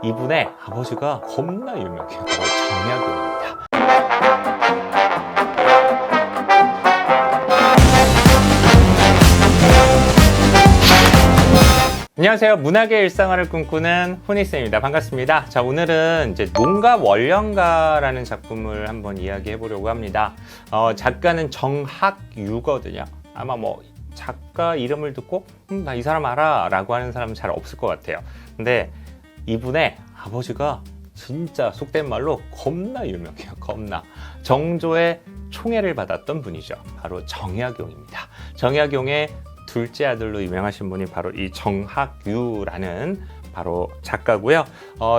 이분의 아버지가 겁나 유명해요. 바로 정약용입니다. 안녕하세요. 문학의 일상화를 꿈꾸는 훈이쌤입니다. 반갑습니다. 자, 오늘은 이제 농가 월령가라는 작품을 한번 이야기해 보려고 합니다. 작가는 정학유거든요. 아마 뭐 작가 이름을 듣고 나 이 사람 알아 라고 하는 사람은 잘 없을 것 같아요. 근데 이분의 아버지가 진짜 속된 말로 겁나 유명해요. 겁나. 정조의 총애를 받았던 분이죠. 바로 정약용입니다. 정약용의 둘째 아들로 유명하신 분이 바로 이 정학유라는 바로 작가고요.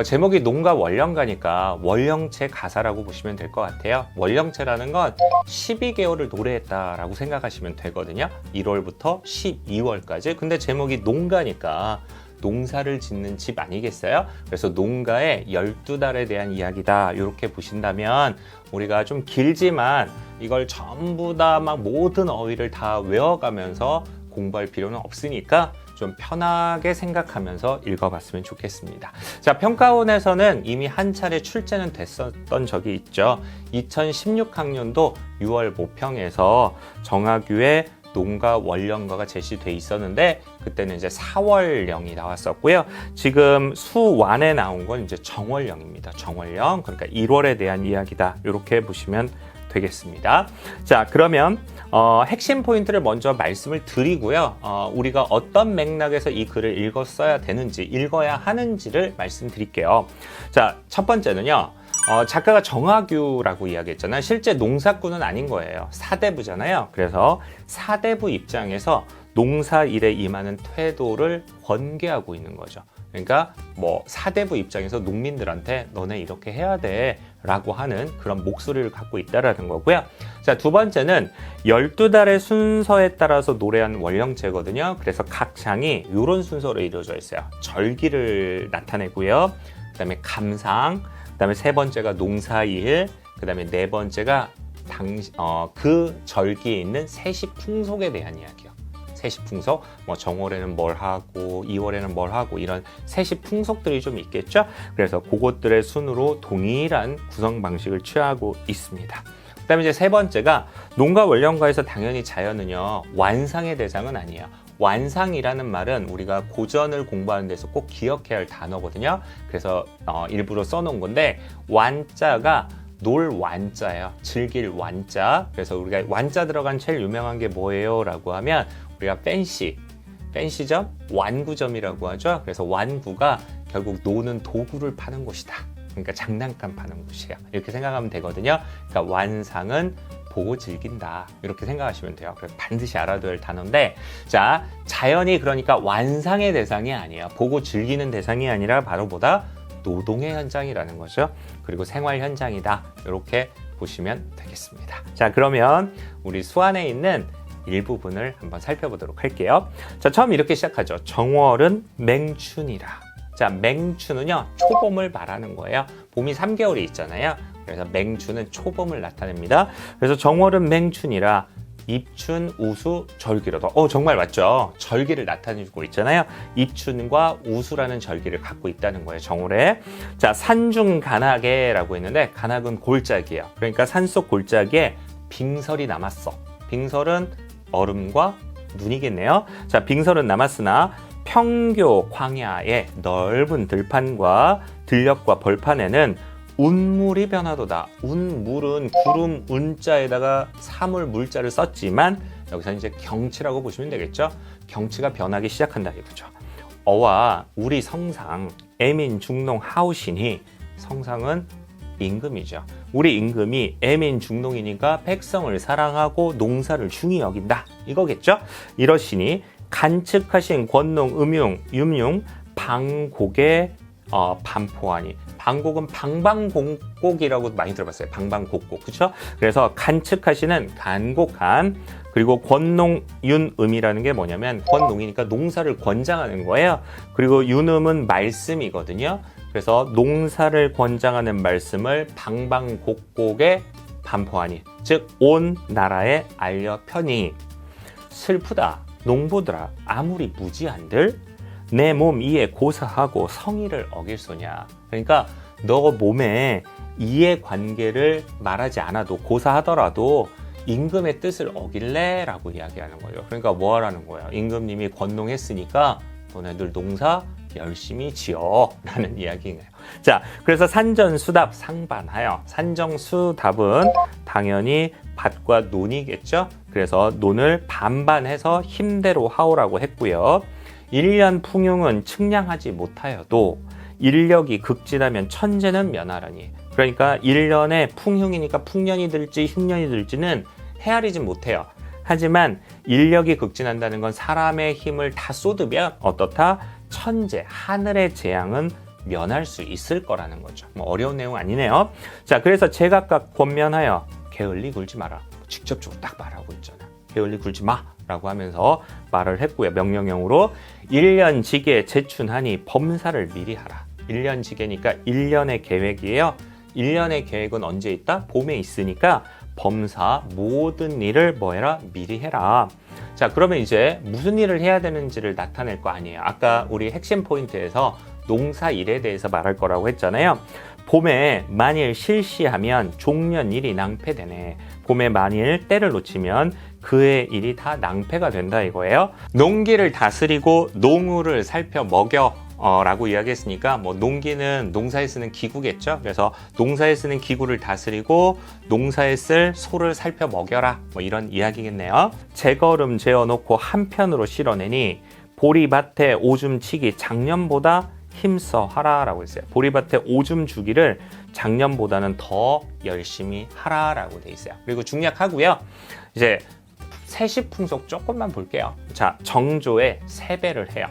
제목이 농가 월령가니까 월령체 가사라고 보시면 될 것 같아요. 월령체라는 건 12개월을 노래했다라고 생각하시면 되거든요. 1월부터 12월까지. 근데 제목이 농가니까 농사를 짓는 집 아니겠어요? 그래서 농가의 12달에 대한 이야기다 이렇게 보신다면 우리가 좀 길지만 이걸 전부 다 막 모든 어휘를 다 외워가면서 공부할 필요는 없으니까 좀 편하게 생각하면서 읽어봤으면 좋겠습니다. 자, 평가원에서는 이미 한 차례 출제는 됐었던 적이 있죠. 2016학년도 6월 모평에서 정학유의 농가 월령가가 제시돼 있었는데 그때는 이제 4월령이 나왔었고요. 지금 수완에 나온 건 이제 정월령입니다. 정월령. 그러니까 1월에 대한 이야기다. 이렇게 보시면 되겠습니다. 자, 그러면 핵심 포인트를 먼저 말씀을 드리고요. 우리가 어떤 맥락에서 이 글을 읽어야 되는지, 읽어야 하는지를 말씀드릴게요. 자, 첫 번째는요. 작가가 정학유라고 이야기했잖아요. 실제 농사꾼은 아닌 거예요. 사대부잖아요. 그래서 사대부 입장에서 농사일에 임하는 태도를 권계하고 있는 거죠. 그러니까 뭐 사대부 입장에서 농민들한테 너네 이렇게 해야 돼 라고 하는 그런 목소리를 갖고 있다라는 거고요. 자, 두 번째는 12달의 순서에 따라서 노래한 월령체거든요. 그래서 각 장이 이런 순서로 이루어져 있어요. 절기를 나타내고요. 그 다음에 감상, 그 다음에 세 번째가 농사일, 그 다음에 네 번째가 그 절기에 있는 세시풍속에 대한 이야기요. 세시풍속, 뭐 정월에는 뭘 하고 2월에는 뭘 하고 이런 세시풍속들이 좀 있겠죠. 그래서 그것들의 순으로 동일한 구성 방식을 취하고 있습니다. 그 다음에 이제 세 번째가 농가 월령가에서 당연히 자연은요 완상의 대상은 아니에요. 완상이라는 말은 우리가 고전을 공부하는 데서 꼭 기억해야 할 단어거든요. 그래서 일부러 써놓은 건데 완자가 놀 완자예요. 즐길 완자. 그래서 우리가 완자 들어간 제일 유명한 게 뭐예요? 라고 하면 우리가 팬시점, 완구점이라고 하죠. 그래서 완구가 결국 노는 도구를 파는 곳이다. 그러니까 장난감 파는 곳이에요. 이렇게 생각하면 되거든요. 그러니까 완상은 보고 즐긴다. 이렇게 생각하시면 돼요. 그래서 반드시 알아둬야 할 단어인데, 자, 자연이 그러니까 완상의 대상이 아니에요. 보고 즐기는 대상이 아니라 바로 보다 노동의 현장이라는 거죠. 그리고 생활 현장이다. 이렇게 보시면 되겠습니다. 자, 그러면 우리 수안에 있는 일부분을 한번 살펴보도록 할게요. 자, 처음 이렇게 시작하죠. 정월은 맹춘이라. 자, 맹춘은요, 초봄을 말하는 거예요. 봄이 3개월이 있잖아요. 그래서 맹춘은 초봄을 나타냅니다. 그래서 정월은 맹춘이라 입춘, 우수, 절기로다. 정말 맞죠? 절기를 나타내고 있잖아요. 입춘과 우수라는 절기를 갖고 있다는 거예요, 정월에. 자, 산중 간악에라고 했는데 간악은 골짜기예요. 그러니까 산속 골짜기에 빙설이 남았어. 빙설은 얼음과 눈이겠네요. 자, 빙설은 남았으나 평교 광야의 넓은 들판과 들녘과 벌판에는 운물이 변하도다. 운물은 구름 운자에다가 사물 물자를 썼지만 여기서 이제 경치라고 보시면 되겠죠. 경치가 변하기 시작한다 이거죠. 어와 우리 성상 애민 중농 하우시니 성상은 임금이죠. 우리 임금이 애민 중농이니까 백성을 사랑하고 농사를 중히 여긴다 이거겠죠. 이러시니 간측하신 권농 음융 윰융 방곡의 반포하니. 방곡은 방방곡곡이라고 많이 들어봤어요. 방방곡곡. 그렇죠? 그래서 간측하시는 간곡한, 그리고 권농윤음이라는 게 뭐냐면 권농이니까 농사를 권장하는 거예요. 그리고 윤음은 말씀이거든요. 그래서 농사를 권장하는 말씀을 방방곡곡에 반포하니, 즉 온 나라에 알려 펴니. 슬프다 농부들아, 아무리 무지한들 내 몸 이에 고사하고 성의를 어길소냐. 그러니까 너 몸에 이해관계를 말하지 않아도 고사하더라도 임금의 뜻을 어길래? 라고 이야기하는 거예요. 그러니까 뭐 하라는 거예요? 임금님이 권농했으니까 너네들 농사 열심히 지어 라는 이야기예요. 자, 그래서 산전수답 상반하여. 산정수답은 당연히 밭과 논이겠죠. 그래서 논을 반반해서 힘대로 하오라고 했고요. 일년 풍흉은 측량하지 못하여도 인력이 극진하면 천재는 면하라니. 그러니까 1년에 풍흉이니까 풍년이 들지 흉년이 들지는 헤아리지 못해요. 하지만 인력이 극진한다는 건 사람의 힘을 다 쏟으면 어떻다? 천재, 하늘의 재앙은 면할 수 있을 거라는 거죠. 뭐 어려운 내용 아니네요. 자, 그래서 제각각 권면하여 게을리 굴지 마라. 직접적으로 딱 말하고 있잖아. 게을리 굴지 마 라고 하면서 말을 했고요. 명령형으로 1년 지게 제춘하니 범사를 미리 하라. 1년 지게니까 1년의 계획이에요. 1년의 계획은 언제 있다? 봄에 있으니까 범사 모든 일을 뭐 해라? 미리 해라. 자, 그러면 이제 무슨 일을 해야 되는지를 나타낼 거 아니에요. 아까 우리 핵심 포인트에서 농사 일에 대해서 말할 거라고 했잖아요. 봄에 만일 실시하면 종년 일이 낭패되네. 봄에 만일 때를 놓치면 그의 일이 다 낭패가 된다 이거예요. 농기를 다스리고 농우를 살펴 먹여 라고 이야기했으니까 뭐 농기는 농사에 쓰는 기구겠죠. 그래서 농사에 쓰는 기구를 다스리고 농사에 쓸 소를 살펴 먹여라 뭐 이런 이야기겠네요. 재거름 재어놓고 한편으로 실어내니 보리밭에 오줌 치기 작년보다 힘써 하라 라고 했어요. 보리밭에 오줌 주기를 작년보다는 더 열심히 하라 라고 돼 있어요. 그리고 중약하고요. 이제 세시풍속 조금만 볼게요. 자, 정조에 세배를 해요.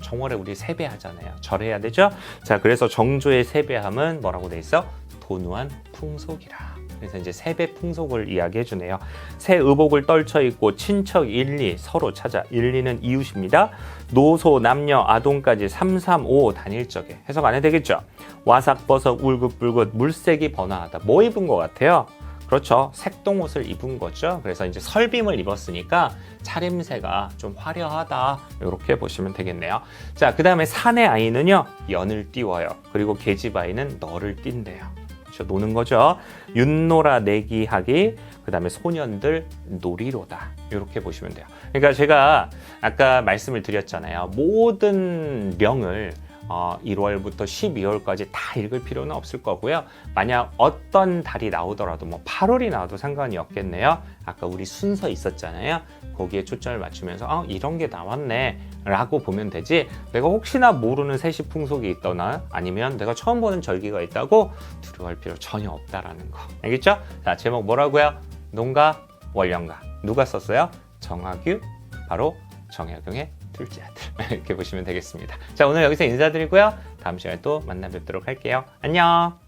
정월에 우리 세배하잖아요. 절해야 되죠? 자, 그래서 정조의 세배함은 뭐라고 돼 있어? 도누한 풍속이라. 그래서 이제 세배 풍속을 이야기해 주네요. 새 의복을 떨쳐 입고 친척 일리 서로 찾아. 일리는 이웃입니다. 노소 남녀 아동까지 335 단일 적에 해석 안 해도 되겠죠? 와삭버섯 울긋불긋 물색이 번화하다. 뭐 입은 것 같아요? 그렇죠. 색동옷을 입은 거죠. 그래서 이제 설빔을 입었으니까 차림새가 좀 화려하다. 이렇게 보시면 되겠네요. 자, 그 다음에 산의 아이는요, 연을 띄워요. 그리고 계집아이는 너를 띈대요. 그렇죠. 노는 거죠. 윤노라 내기하기, 그 다음에 소년들 놀이로다. 이렇게 보시면 돼요. 그러니까 제가 아까 말씀을 드렸잖아요. 모든 령을 1월부터 12월까지 다 읽을 필요는 없을 거고요. 만약 어떤 달이 나오더라도 뭐 8월이 나와도 상관이 없겠네요. 아까 우리 순서 있었잖아요. 거기에 초점을 맞추면서 이런 게 나왔네 라고 보면 되지, 내가 혹시나 모르는 세시풍속이 있거나 아니면 내가 처음 보는 절기가 있다고 두려워할 필요 전혀 없다라는 거. 알겠죠? 자, 제목 뭐라고요? 농가 월령가. 누가 썼어요? 정학규, 바로 정약용의 둘째 아들. 이렇게 보시면 되겠습니다. 자, 오늘 여기서 인사드리고요. 다음 시간에 또 만나 뵙도록 할게요. 안녕.